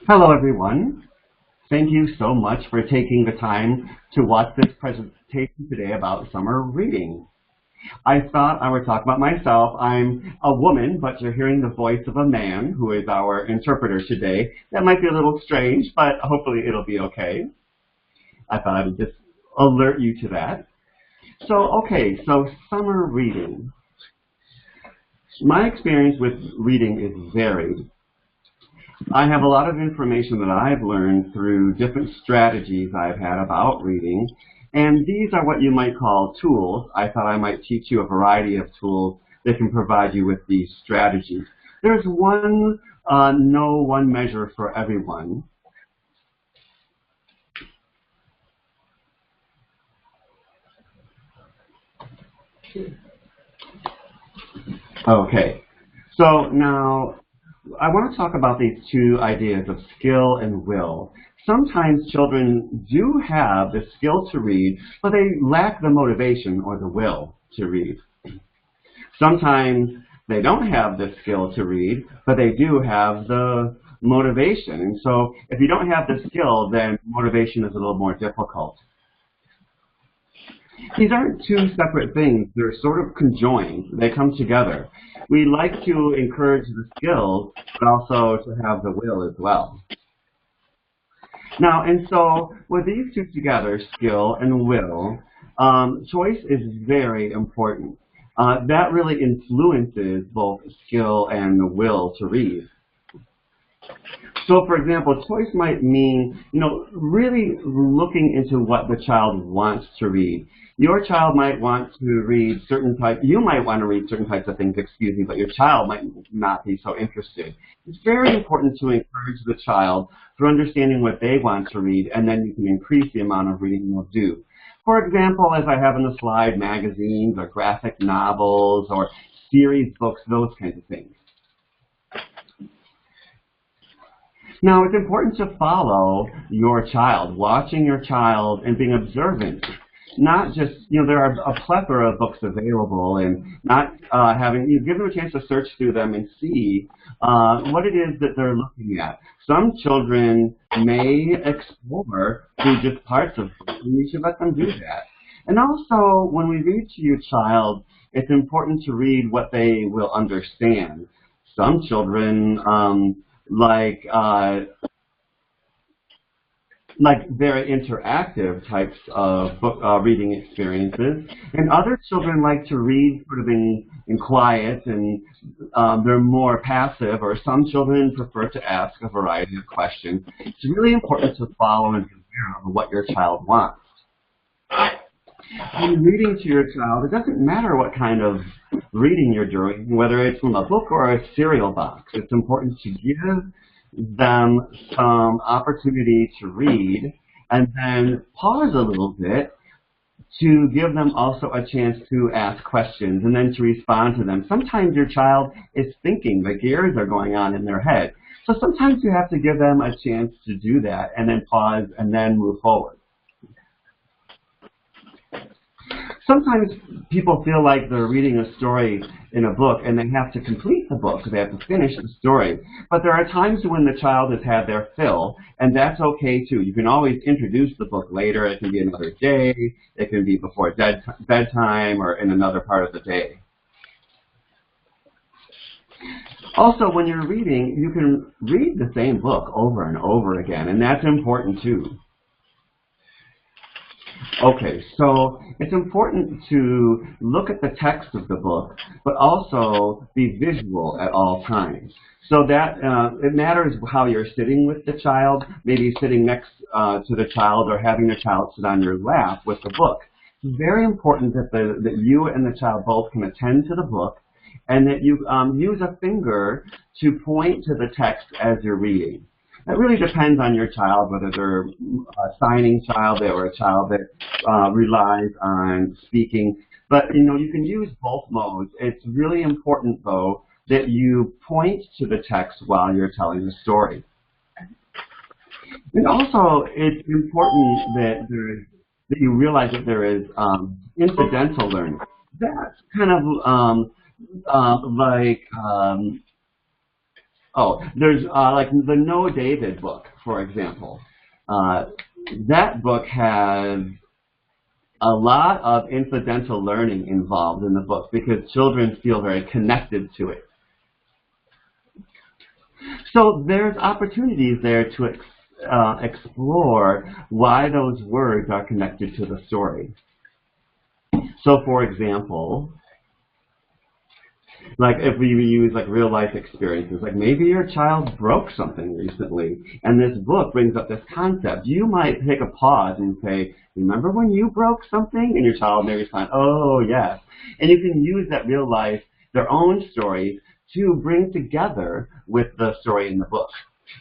Hello, everyone. Thank you so much for taking the time to watch this presentation today about summer reading. I thought I would talk about myself. I'm a woman, but you're hearing the voice of a man who is our interpreter today. That might be a little strange, but hopefully it'll be okay. I thought I would just alert you to that. So summer reading. My experience with reading is varied. I have a lot of information that I've learned through different strategies I've had about reading, and these are what you might call tools. I thought I might teach you a variety of tools that can provide you with these strategies. There's no one measure for everyone. Okay, so now I want to talk about these two ideas of skill and will. Sometimes children do have the skill to read, but they lack the motivation or the will to read. Sometimes they don't have the skill to read, but they do have the motivation. And so if you don't have the skill, then motivation is a little more difficult. These aren't two separate things. They're sort of conjoined. They come together. We like to encourage the skills, but also to have the will as well. Now, and so with these two together, skill and will, choice is very important. That really influences both skill and the will to read. So, for example, choice might mean, really looking into what the child wants to read. Your child might want to read you might want to read certain types of things, but your child might not be so interested. It's very important to encourage the child through understanding what they want to read, and then you can increase the amount of reading you'll do. For example, as I have in the slide, magazines or graphic novels or series books, those kinds of things. Now, it's important to follow your child, watching your child and being observant. Not just, there are a plethora of books available, and not you give them a chance to search through them and see what it is that they're looking at. Some children may explore through just parts of books, and you should let them do that. And also, when we read to your child, it's important to read what they will understand. Some children like very interactive types of book reading experiences, and other children like to read sort of in quiet, and they're more passive, or some children prefer to ask a variety of questions. It's really important to follow and be aware of what your child wants. When reading to your child, it doesn't matter what kind of reading you're doing, whether it's from a book or a cereal box. It's important to give them some opportunity to read, and then pause a little bit to give them also a chance to ask questions and then to respond to them. Sometimes your child is thinking, the gears are going on in their head. So sometimes you have to give them a chance to do that and then pause and then move forward. Sometimes people feel like they're reading a story in a book and they have to complete the book. They have to finish the story. But there are times when the child has had their fill, and that's okay too. You can always introduce the book later. It can be another day. It can be before bedtime or in another part of the day. Also, when you're reading, you can read the same book over and over again, and that's important too. Okay, so it's important to look at the text of the book, but also be visual at all times. So that it matters how you're sitting with the child, maybe sitting next to the child or having the child sit on your lap with the book. It's very important that you and the child both can attend to the book, and that you use a finger to point to the text as you're reading. It really depends on your child, whether they're a signing child or a child that relies on speaking. But, you can use both modes. It's really important, though, that you point to the text while you're telling the story. And also, it's important that you realize that there is incidental learning. That's kind of Oh, there's like the No David book, for example. That book has a lot of incidental learning involved in the book because children feel very connected to it. So there's opportunities there to explore why those words are connected to the story. So for example, like if we use like real life experiences, like maybe your child broke something recently and this book brings up this concept. You might take a pause and say, remember when you broke something? And your child may respond, oh yes. And you can use that real life, their own story, to bring together with the story in the book.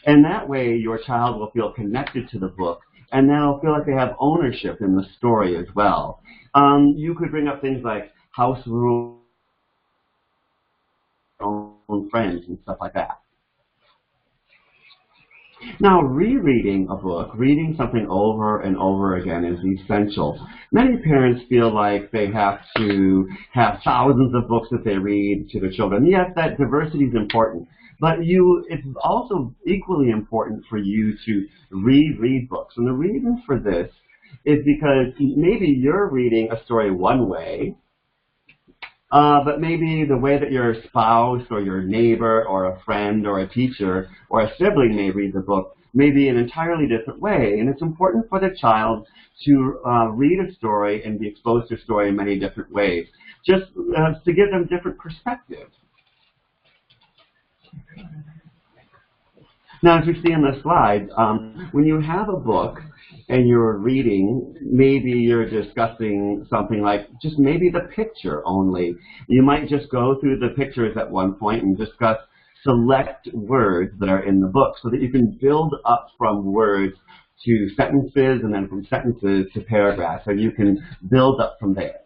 And that way your child will feel connected to the book and they'll feel like they have ownership in the story as well. You could bring up things like house rules, own friends and stuff like that. Now, rereading a book, reading something over and over again is essential. Many parents feel like they have to have thousands of books that they read to their children. Yes, that diversity is important, but it's also equally important for you to reread books. And the reason for this is because maybe you're reading a story one way, but maybe the way that your spouse or your neighbor or a friend or a teacher or a sibling may read the book may be an entirely different way. And it's important for the child to read a story and be exposed to a story in many different ways, just to give them different perspectives. Now, as we see in the slide, when you have a book and you're reading, maybe you're discussing something like just maybe the picture only. You might just go through the pictures at one point and discuss select words that are in the book so that you can build up from words to sentences and then from sentences to paragraphs, so you can build up from there.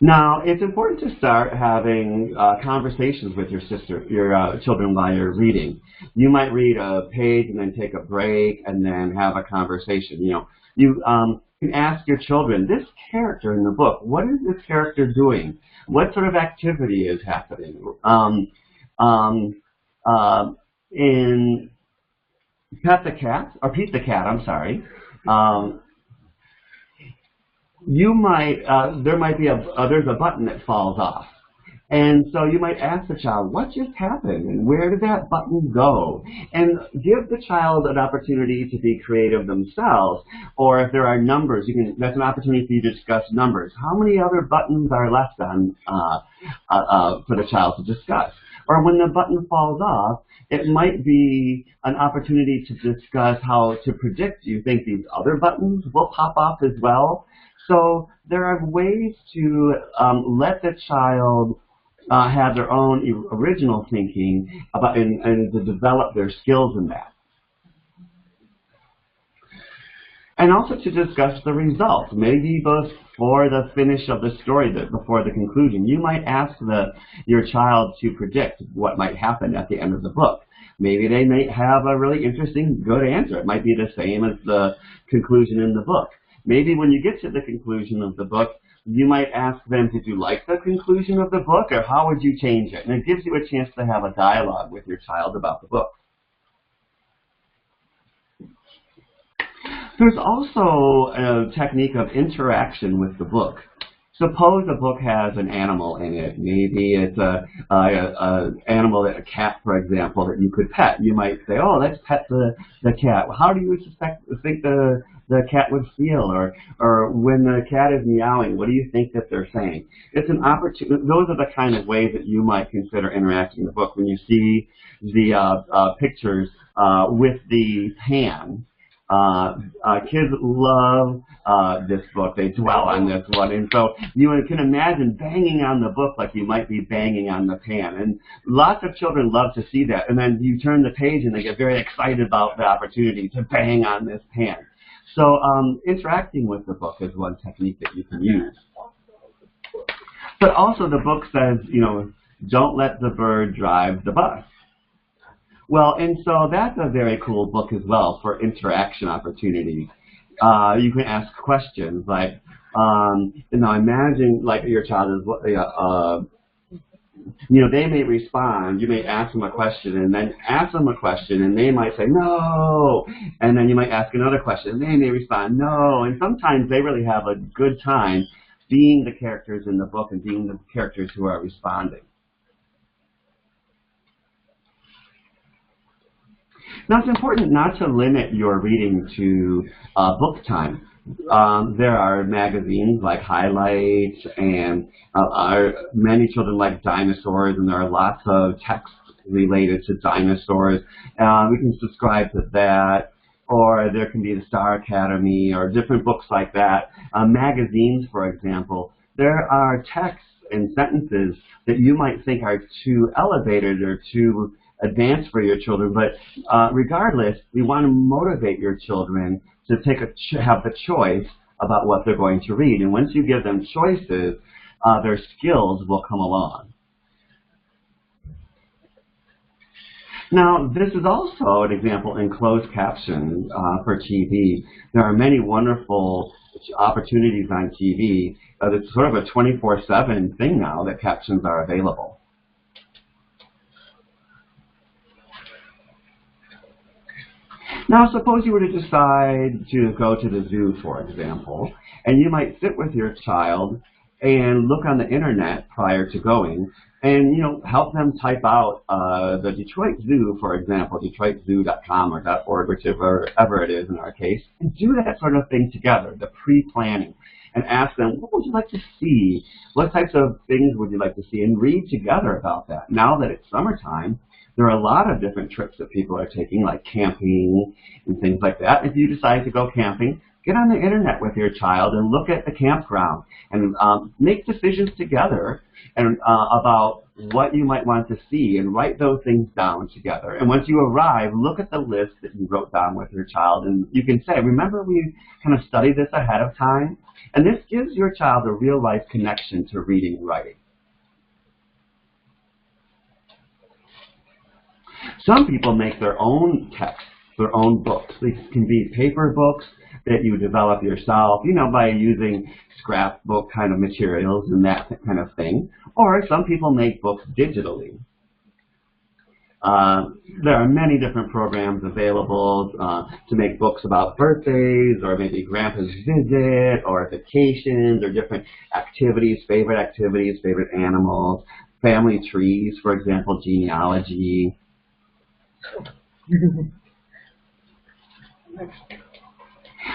Now, it's important to start having conversations with your children while you're reading. You might read a page and then take a break and then have a conversation. You can ask your children, this character in the book, what is this character doing? What sort of activity is happening? In Pet the Cat, or Pete the Cat, I'm sorry. There might be there's a button that falls off. And so you might ask the child, what just happened? And where did that button go? And give the child an opportunity to be creative themselves. Or if there are numbers, that's an opportunity for you to discuss numbers. How many other buttons are left on for the child to discuss? Or when the button falls off, it might be an opportunity to discuss how to predict, do you think these other buttons will pop off as well? So there are ways to let the child have their own original thinking about and to develop their skills in that. And also to discuss the results, maybe before the finish of the story, before the conclusion. You might ask your child to predict what might happen at the end of the book. Maybe they may have a really interesting, good answer. It might be the same as the conclusion in the book. Maybe when you get to the conclusion of the book, you might ask them, did you like the conclusion of the book, or how would you change it? And it gives you a chance to have a dialogue with your child about the book. There's also a technique of interaction with the book. Suppose a book has an animal in it. Maybe it's an animal, a cat, for example, that you could pet. You might say, oh, let's pet the cat. Well, how do you think the cat would feel? Or when the cat is meowing, what do you think that they're saying? It's an opportunity. Those are the kind of ways that you might consider interacting with the book. When you see the pictures with the pan, kids love this book. They dwell on this one. And so you can imagine banging on the book like you might be banging on the pan. And lots of children love to see that. And then you turn the page and they get very excited about the opportunity to bang on this pan. So interacting with the book is one technique that you can use. But also the book says, don't let the bird drive the bus. Well, and so that's a very cool book as well for interaction opportunities. You can ask questions like, Now imagine like your child is, they may respond. You may ask them a question, and then ask them a question, and they might say no, and then you might ask another question, and they may respond no, and sometimes they really have a good time being the characters in the book and being the characters who are responding. Now, it's important not to limit your reading to book time. There are magazines like Highlights, and many children like dinosaurs, and there are lots of texts related to dinosaurs. We can subscribe to that, or there can be the Star Academy, or different books like that. Magazines, for example, there are texts and sentences that you might think are too elevated or too advanced for your children, but regardless, we want to motivate your children to have the choice about what they're going to read. And once you give them choices, their skills will come along. Now, this is also an example in closed caption for TV. There are many wonderful opportunities on TV. It's sort of a 24/7 thing now that captions are available. Now, suppose you were to decide to go to the zoo, for example, and you might sit with your child and look on the internet prior to going, and help them type out the Detroit Zoo, for example, DetroitZoo.com or .org, whichever it is in our case, and do that sort of thing together, the pre-planning, and ask them, what would you like to see? What types of things would you like to see? And read together about that. Now that it's summertime, there are a lot of different trips that people are taking, like camping and things like that. If you decide to go camping, get on the internet with your child and look at the campground and make decisions together and about what you might want to see, and write those things down together. And once you arrive, look at the list that you wrote down with your child, and you can say, remember we kind of studied this ahead of time? And this gives your child a real-life connection to reading and writing. Some people make their own texts, their own books. These can be paper books that you develop yourself, by using scrapbook kind of materials and that kind of thing. Or some people make books digitally. There are many different programs available to make books about birthdays, or maybe grandpa's visit, or vacations, or different activities, favorite animals, family trees, for example, genealogy.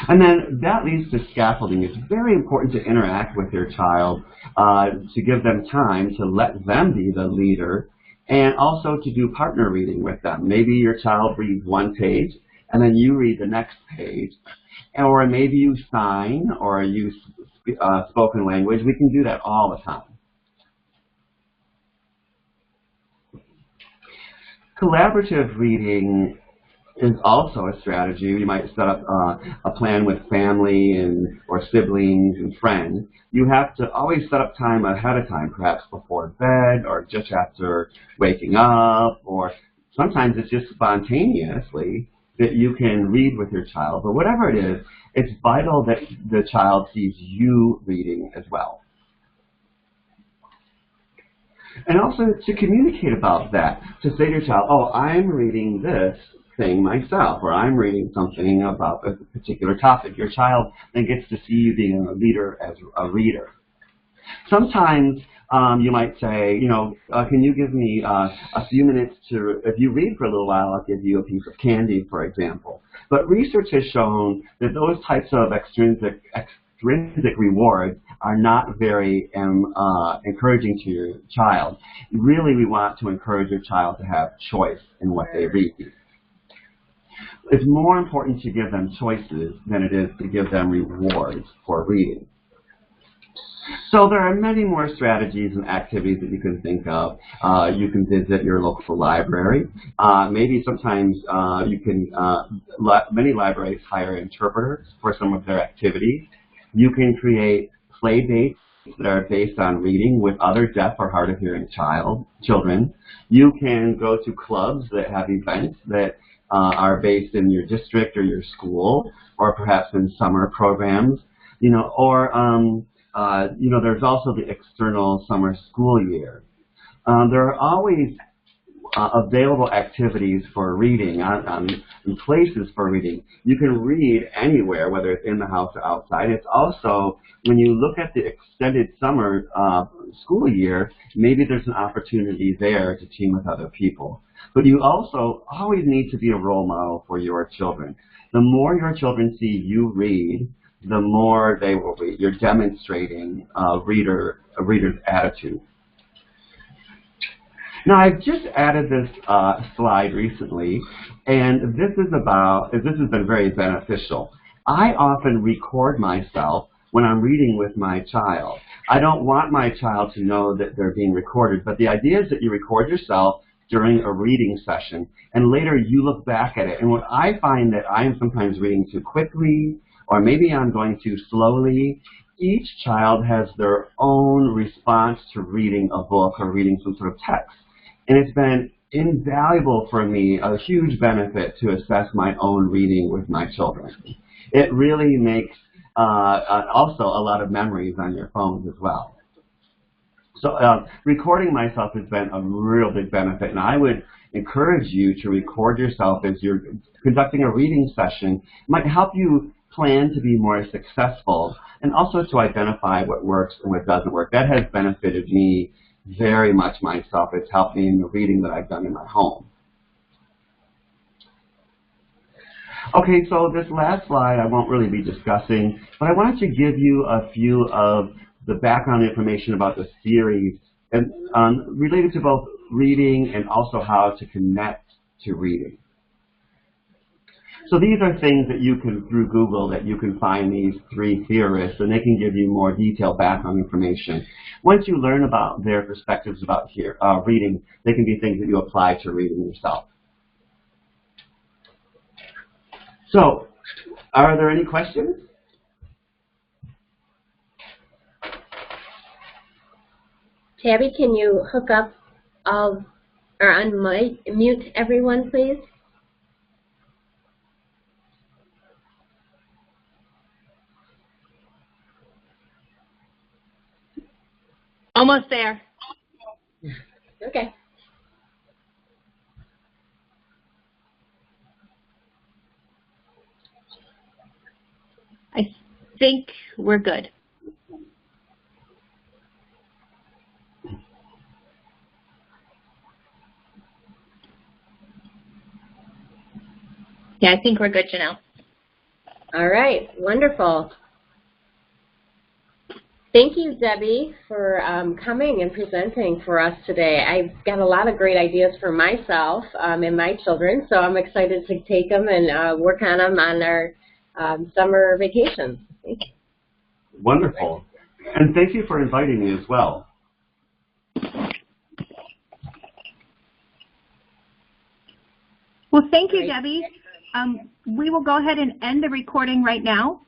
And then that leads to scaffolding. It's very important to interact with your child, to give them time to let them be the leader, and also to do partner reading with them. Maybe your child reads one page, and then you read the next page. Or maybe you sign, or use spoken language. We can do that all the time. Collaborative reading is also a strategy. You might set up a plan with family or siblings and friends. You have to always set up time ahead of time, perhaps before bed or just after waking up, or sometimes it's just spontaneously that you can read with your child. But whatever it is, it's vital that the child sees you reading as well. And also to communicate about that, to say to your child, oh, I'm reading this thing myself, or I'm reading something about a particular topic. Your child then gets to see you being a leader as a reader. Sometimes you might say, can you give me a few minutes if you read for a little while, I'll give you a piece of candy, for example. But research has shown that those types of extrinsic rewards are not very encouraging to your child. Really, we want to encourage your child to have choice in what they read. It's more important to give them choices than it is to give them rewards for reading. So there are many more strategies and activities that you can think of. You can visit your local library. Maybe sometimes many libraries hire interpreters for some of their activities. You can create play dates that are based on reading with other deaf or hard of hearing children. You can go to clubs that have events that are based in your district or your school, or perhaps in summer programs. You know, or you know, there's also the external summer school year. There are always available activities for reading and places for reading. You can read anywhere, whether it's in the house or outside. It's also, when you look at the extended summer school year, maybe there's an opportunity there to team with other people. But you also always need to be a role model for your children. The more your children see you read, the more they will read. You're demonstrating a reader's attitude. Now, I've just added this slide recently, and this has been very beneficial. I often record myself when I'm reading with my child. I don't want my child to know that they're being recorded, but the idea is that you record yourself during a reading session, and later you look back at it. And what I find that I am sometimes reading too quickly, or maybe I'm going too slowly. Each child has their own response to reading a book or reading some sort of text. And it's been invaluable for me, a huge benefit to assess my own reading with my children. It really makes also a lot of memories on your phones as well. So recording myself has been a real big benefit, and I would encourage you to record yourself as you're conducting a reading session. It might help you plan to be more successful, and also to identify what works and what doesn't work. That has benefited me very much myself. It's helped me in the reading that I've done in my home. Okay, so this last slide I won't really be discussing, but I wanted to give you a few of the background information about the series and related to both reading and also how to connect to reading. So these are things that you can, through Google, that you can find these three theorists, and they can give you more detailed background information. Once you learn about their perspectives about reading, they can be things that you apply to reading yourself. So, are there any questions? Tabby, can you hook up or unmute everyone, please? Almost there. Okay. I think we're good. Yeah, I think we're good, Janelle. All right, wonderful. Thank you, Debbie, for coming and presenting for us today. I've got a lot of great ideas for myself and my children, so I'm excited to take them and work on them on our summer vacations. Thank you. Wonderful. And thank you for inviting me as well. Well, thank you, Debbie. We will go ahead and end the recording right now.